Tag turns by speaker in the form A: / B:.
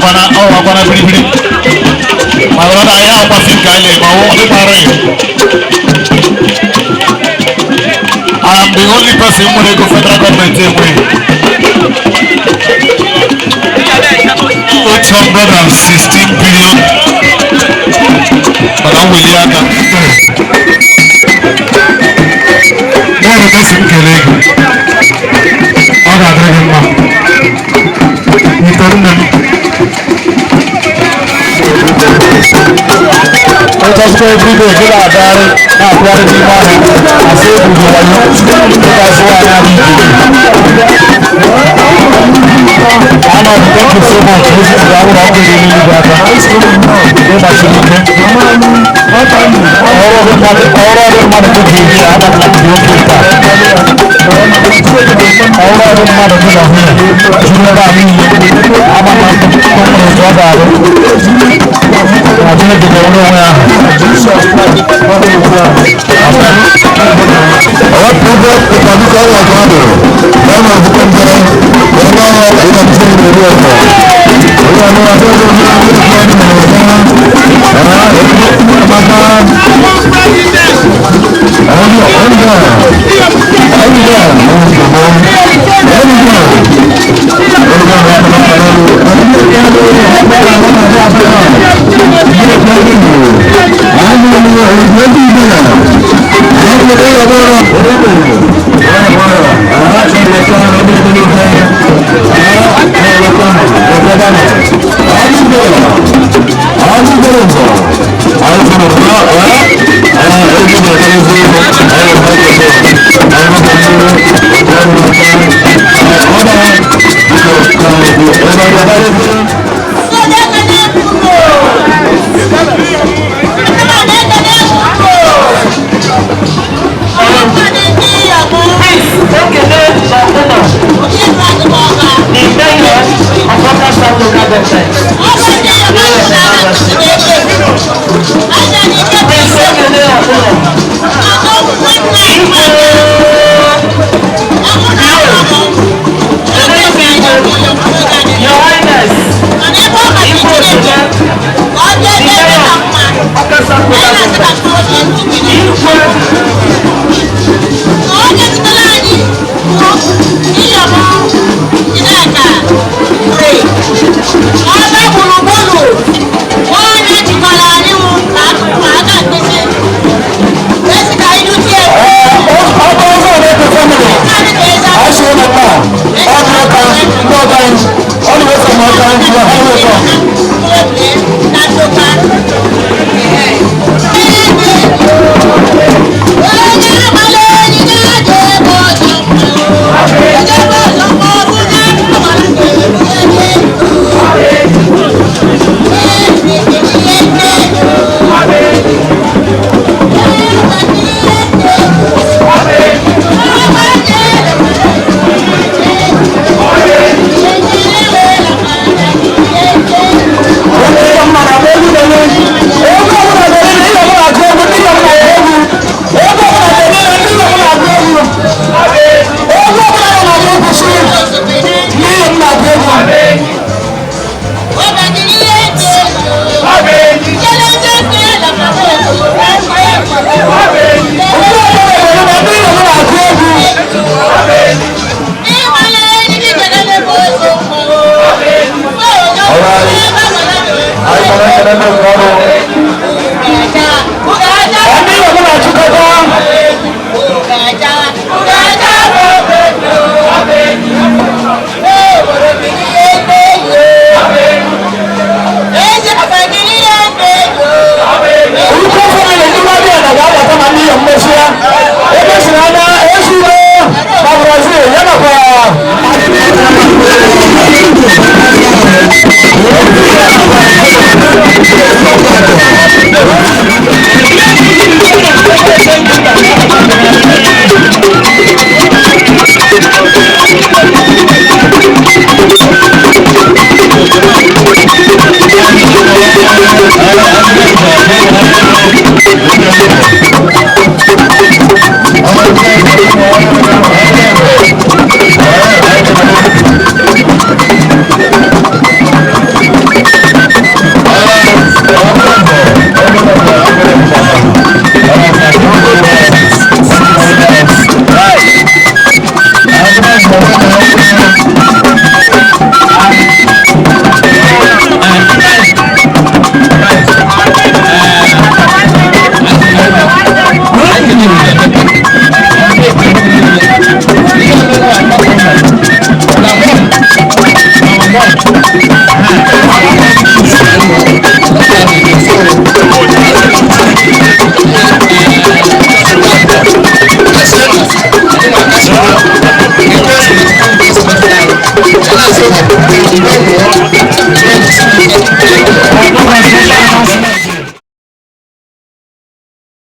A: Akwana Bilibili. My brother, I am passing Kale, my only parent. I am the only person who go federal government team win. 816 billion. Madam Williaka. Where is this in Kelly? Oga Dragon. You told them. Let us go every day, get our diary, our quality money, and save with the one. That's why I am here. Thank you so much. This is our opportunity.